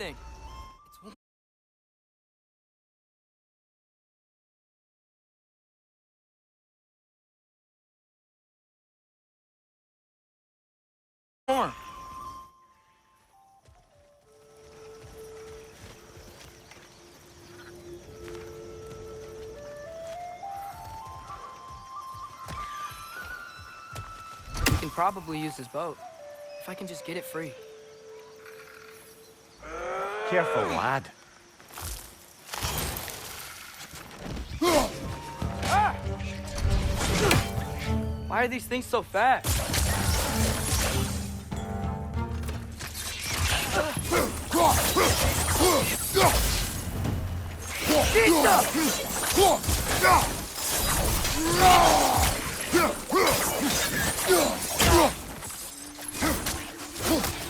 thing. It's warm. We can probably use this boat. If I can just get it free. Careful, lad. Why are these things so fast?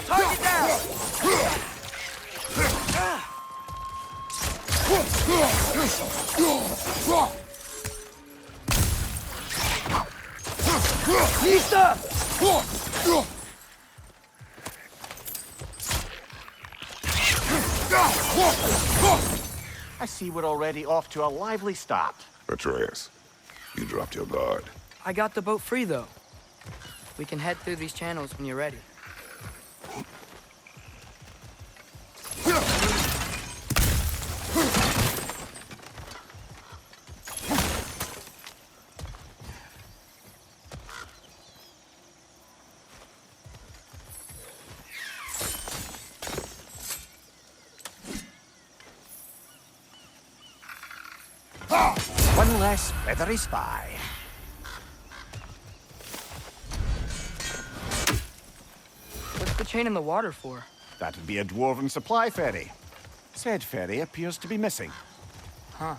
Target down! Lisa! I see we're already off to a lively start. Atreus, you dropped your guard. I got the boat free, though. We can head through these channels when you're ready. One less feathery spy. What's the chain in the water for? That'd be a dwarven supply ferry. Said ferry appears to be missing. Huh.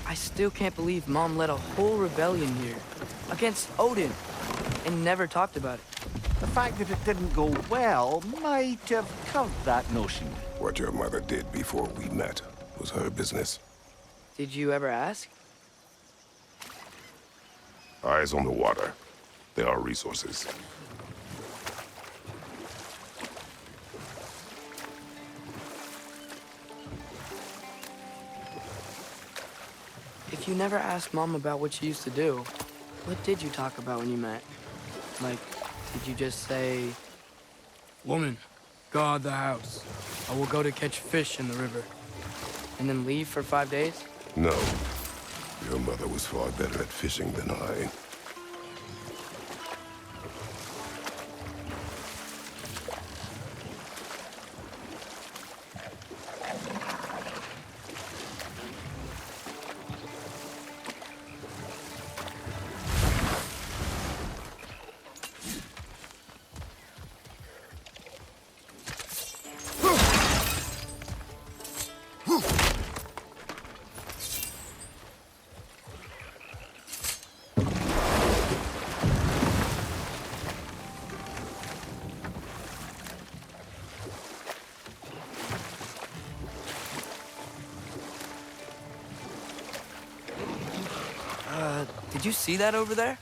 I still can't believe Mom led a whole rebellion here against Odin and never talked about it. The fact that it didn't go well might have covered that notion. What your mother did before we met was her business. Did you ever ask? Eyes on the water. There are resources. If you never asked Mom about what she used to do, what did you talk about when you met? Like, did you just say, "Woman, guard the house. I will go to catch fish in the river," and then leave for 5 days? No. Your mother was far better at fishing than I. Did you see that over there?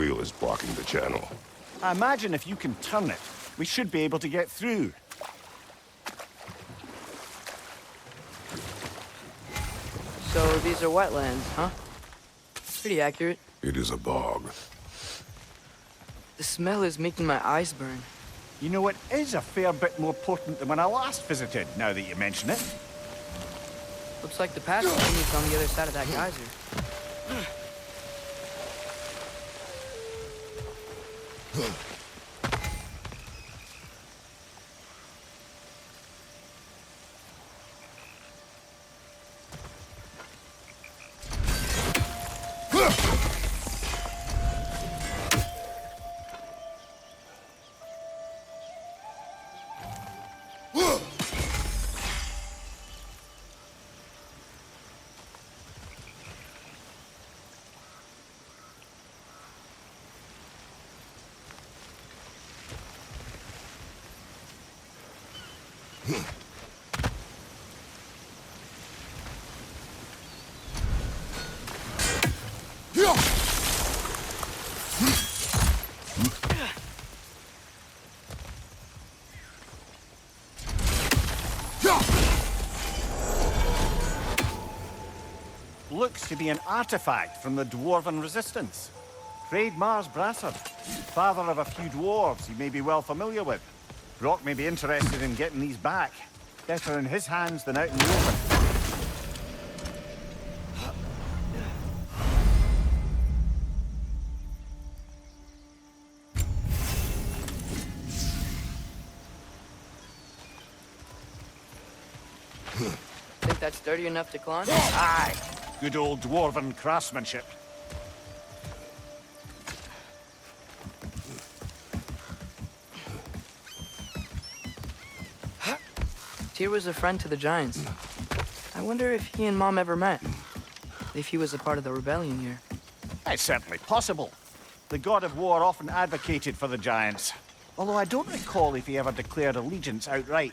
wheel is blocking the channel. I imagine if you can turn it, we should be able to get through. So these are wetlands, huh? Pretty accurate. It is a bog. The smell is making my eyes burn. You know, it is a fair bit more potent than when I last visited, now that you mention it. Looks like the path continues on the other side of that geyser. Looks to be an artifact from the Dwarven Resistance. Craig Mars Brassard, father of a few dwarves you may be well familiar with. Brock may be interested in getting these back. Better in his hands than out in the open. Think that's sturdy enough to climb? Aye, good old Dwarven craftsmanship. Tyr was a friend to the Giants. I wonder if he and Mom ever met. If he was a part of the rebellion here. It's certainly possible. The god of war often advocated for the Giants. Although I don't recall if he ever declared allegiance outright.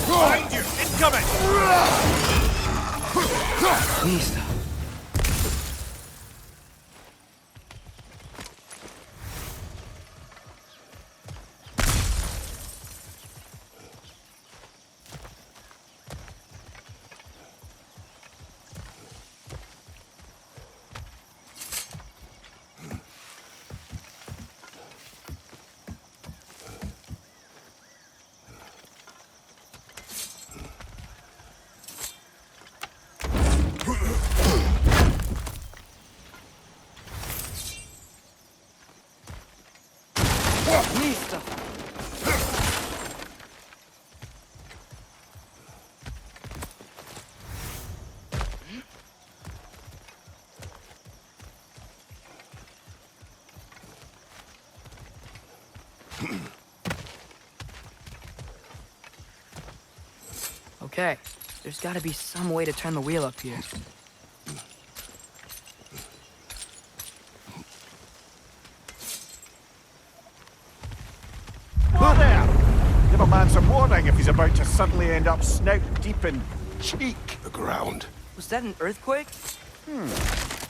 Behind you! Incoming! Nista. Okay, there's gotta be some way to turn the wheel up here. Who there? Give a man some warning if he's about to suddenly end up snout deep in cheek. The ground. Was that an earthquake?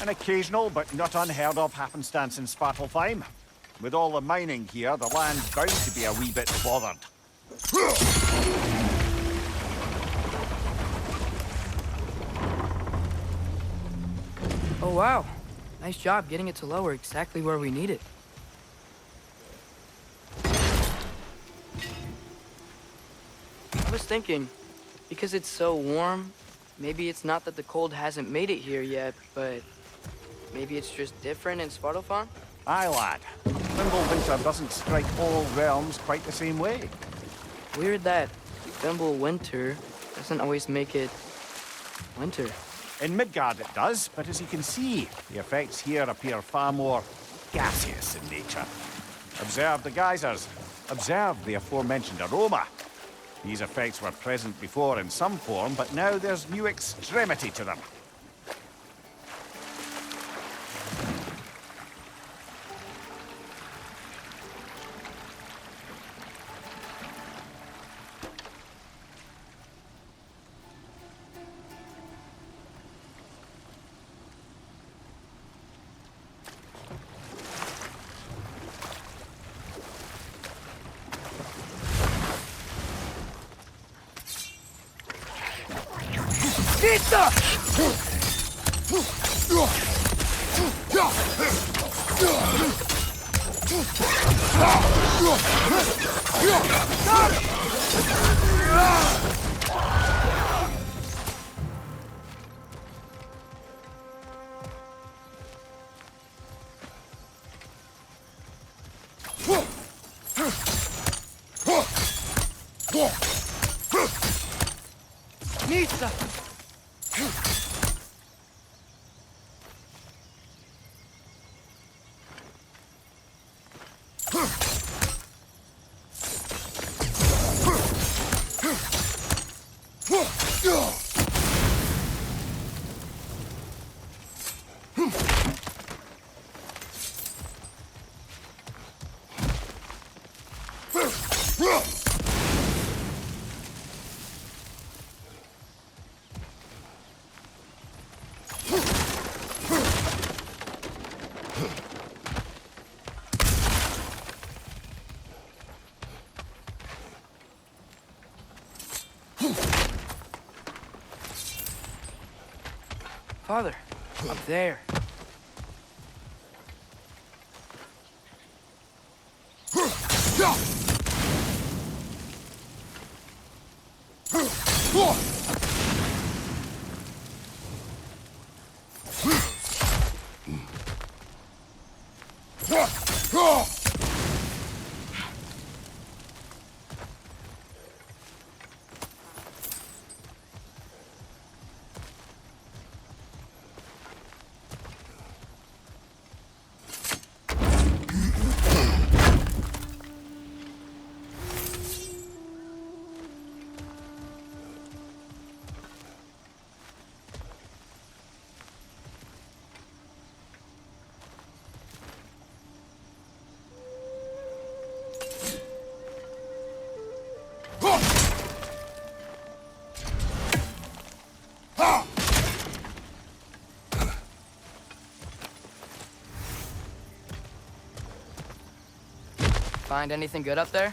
An occasional but not unheard of happenstance in Svartalfheim. With all the mining here, the land's bound to be a wee bit bothered. Oh, wow. Nice job getting it to lower exactly where we need it. I was thinking, because it's so warm, maybe it's not that the cold hasn't made it here yet, but maybe it's just different in Svartalfheim? Aye, lad. Winter doesn't strike all realms quite the same way. Weird that Winter doesn't always make it winter. In Midgard it does, but as you can see, the effects here appear far more gaseous in nature. Observe the geysers. Observe the aforementioned aroma. These effects were present before in some form, but now there's new extremity to them. Nista! Father, up there. Find anything good up there?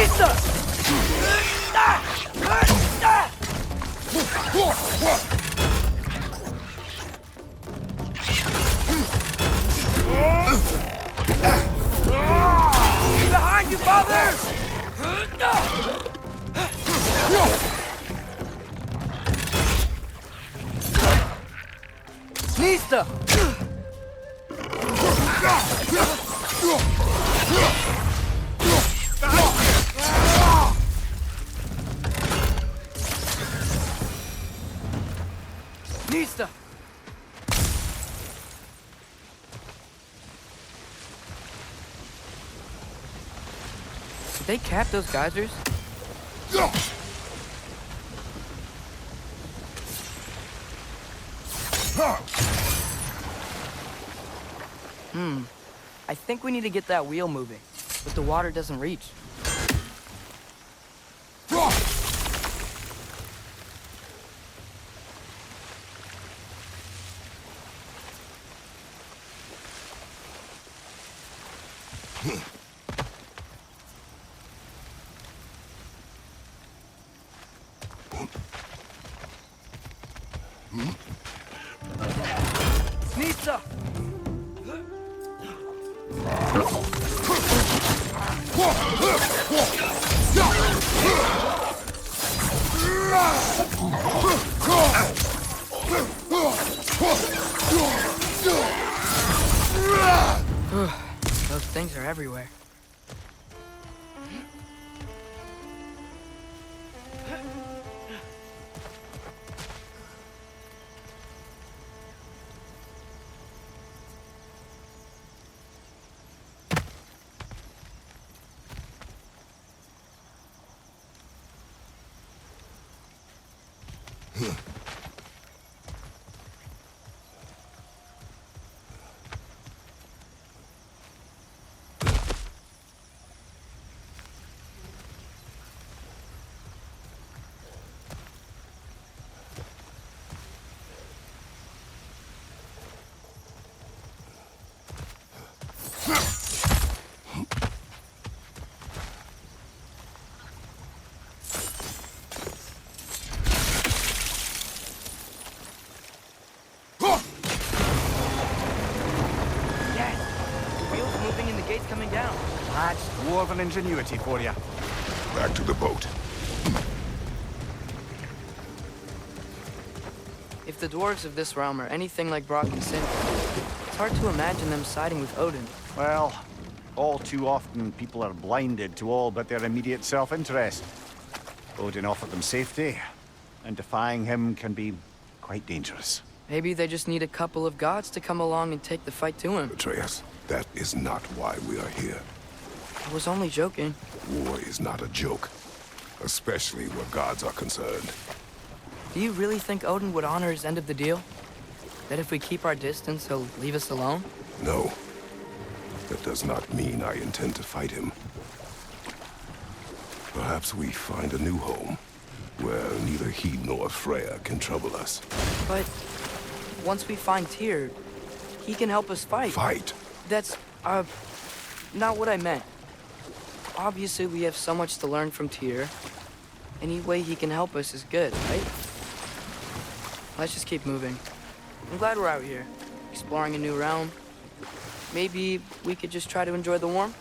Nista! Behind you, father! Nista! Nista! Did they cap those geysers? I think we need to get that wheel moving, but the water doesn't reach. Nista! Those things are everywhere. Coming down. That's dwarven ingenuity for you. Back to the boat. If the dwarves of this realm are anything like Brock and Sindri, it's hard to imagine them siding with Odin. Well, all too often people are blinded to all but their immediate self-interest. Odin offered them safety, and defying him can be quite dangerous. Maybe they just need a couple of gods to come along and take the fight to him. Atreus, that is not why we are here. I was only joking. War is not a joke, especially where gods are concerned. Do you really think Odin would honor his end of the deal? That if we keep our distance, he'll leave us alone? No. That does not mean I intend to fight him. Perhaps we find a new home, where neither he nor Freya can trouble us. But once we find Tyr, he can help us fight. Fight? That's, not what I meant. Obviously, we have so much to learn from Tyr. Any way he can help us is good, right? Let's just keep moving. I'm glad we're out here, exploring a new realm. Maybe we could just try to enjoy the warmth?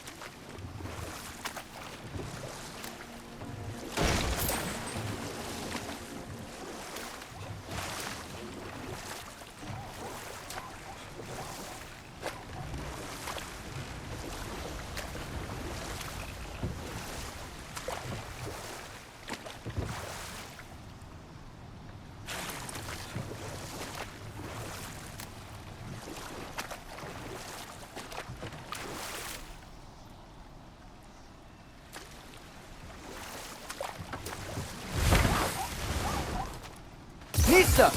Nista!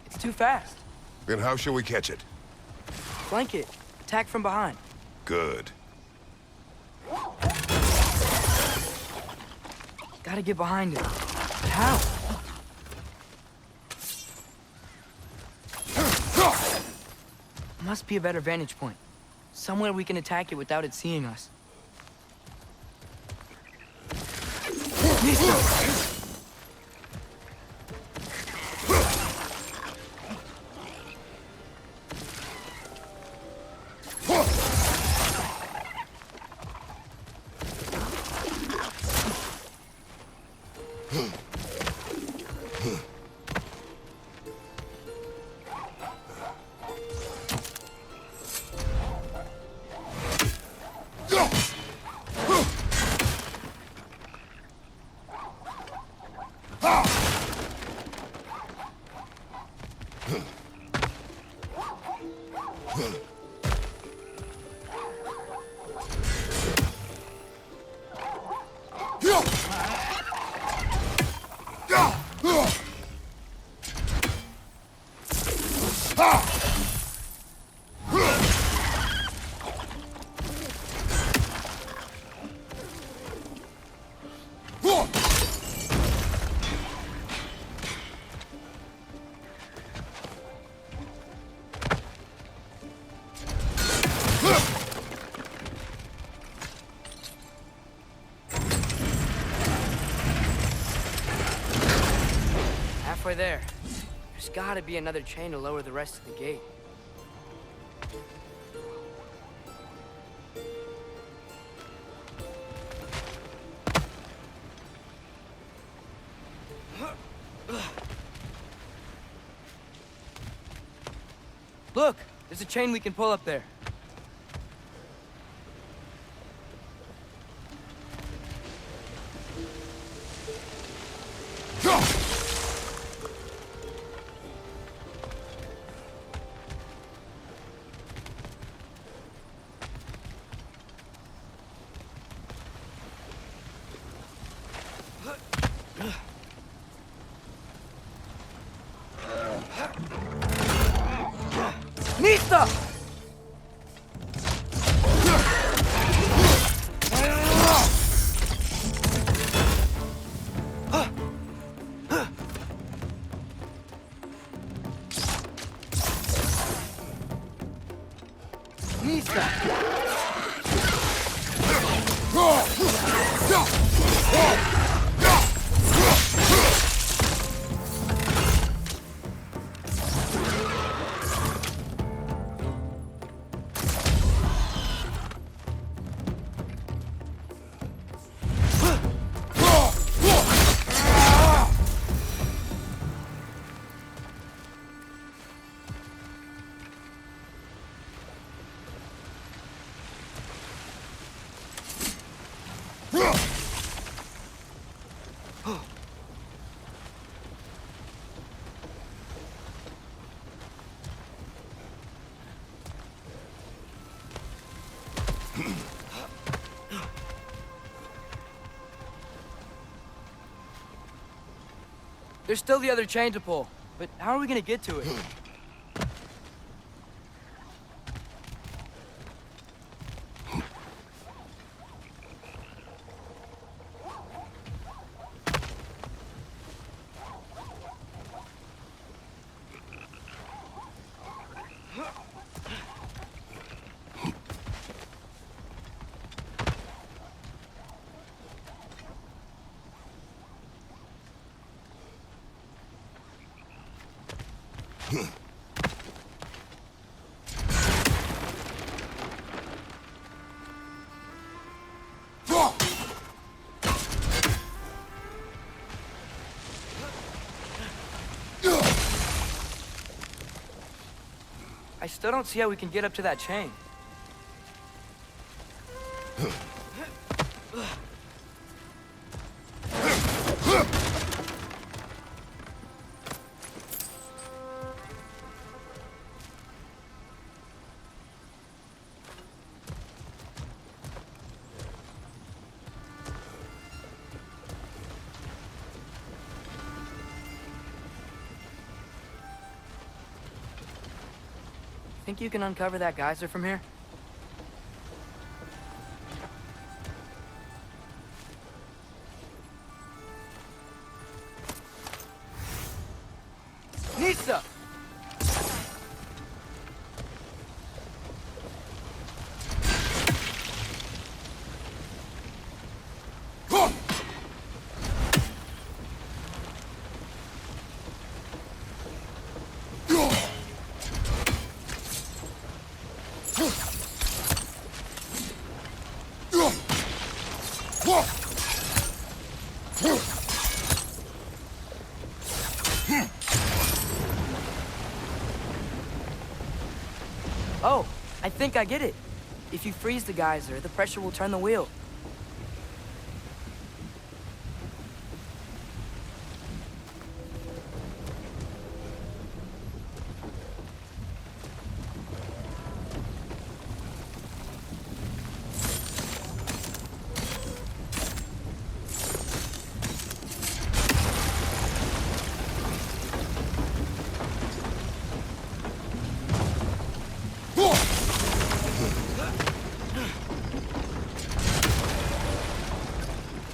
It's too fast. Then how shall we catch it? Flank it. Attack from behind. Good. Gotta get behind it. How? must be a better vantage point. Somewhere we can attack it without it seeing us. Listo! Halfway there. There's gotta be another chain to lower the rest of the gate. Look! There's a chain we can pull up there. Listo! There's still the other chain to pull, but how are we gonna get to it? I still don't see how we can get up to that chain. Think you can uncover that geyser from here? Nisa! Oh, I think I get it. If you freeze the geyser, the pressure will turn the wheel.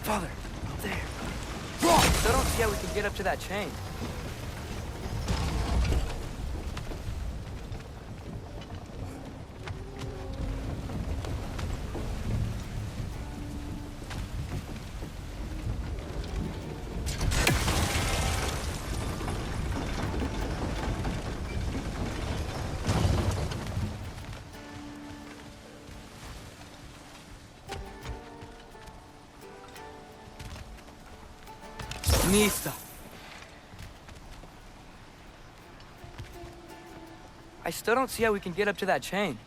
Father, up there. Still don't see how we can get up to that chain. Mista. I still don't see how we can get up to that chain.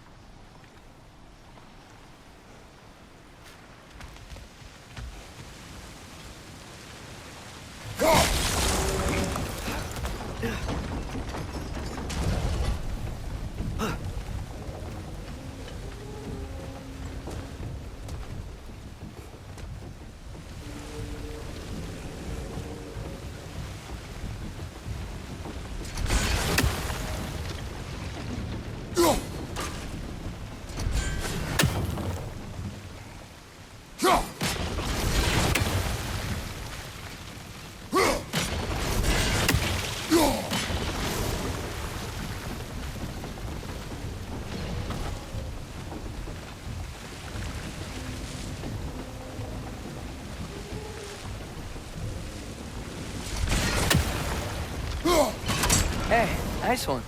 Hey, nice one.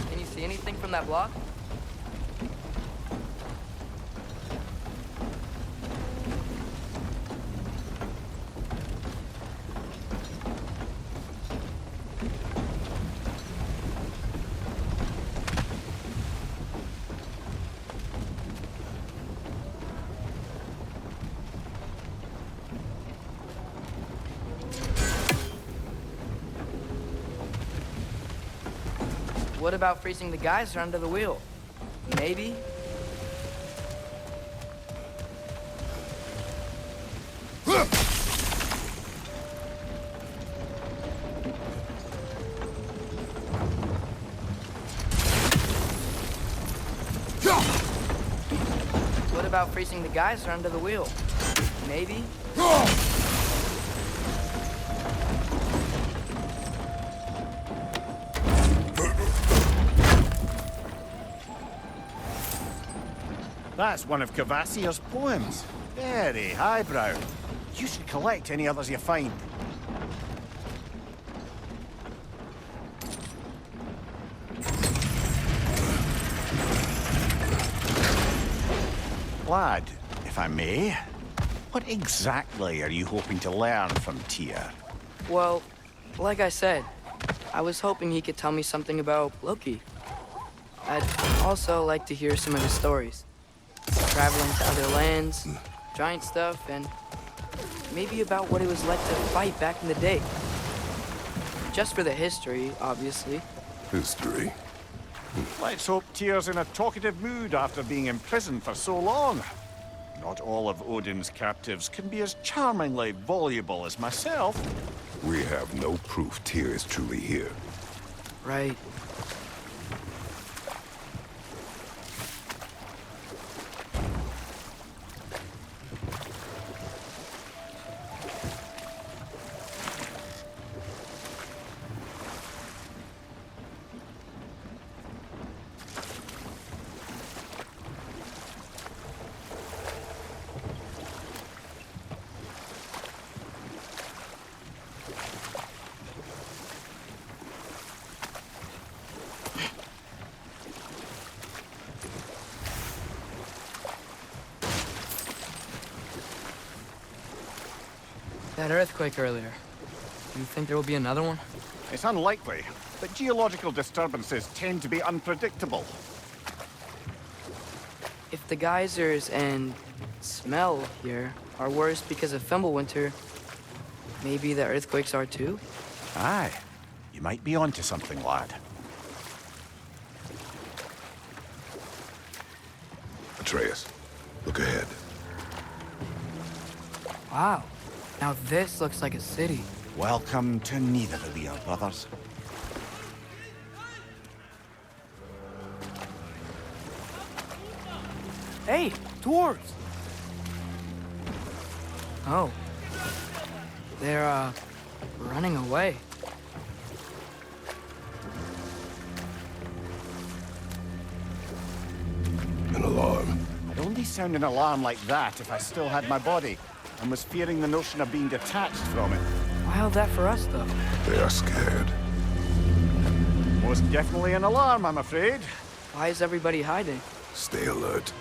Can you see anything from that block? What about freezing the geyser under the wheel? Maybe? What about freezing the geyser under the wheel? Maybe? That's one of Cavassier's poems. Very highbrow. You should collect any others you find. Lad, if I may, what exactly are you hoping to learn from Tyr? Well, like I said, I was hoping he could tell me something about Loki. I'd also like to hear some of his stories. Traveling to other lands, giant stuff, and maybe about what it was like to fight back in the day. Just for the history, obviously. History. Let's hope Tyr's in a talkative mood after being imprisoned for so long. Not all of Odin's captives can be as charmingly voluble as myself. We have no proof Tyr is truly here. Right. That earthquake earlier. You think there will be another one? It's unlikely, but geological disturbances tend to be unpredictable. If the geysers and smell here are worse because of Fimbulwinter, maybe the earthquakes are too? Aye. You might be onto something, lad. Atreus, look ahead. Wow. Now this looks like a city. Welcome to Nidavellir, brothers. Hey, dwarves! Oh. They're, running away. An alarm. I'd only sound an alarm like that if I still had my body, and was fearing the notion of being detached from it. Wild that for us, though. They are scared. Most definitely an alarm, I'm afraid. Why is everybody hiding? Stay alert.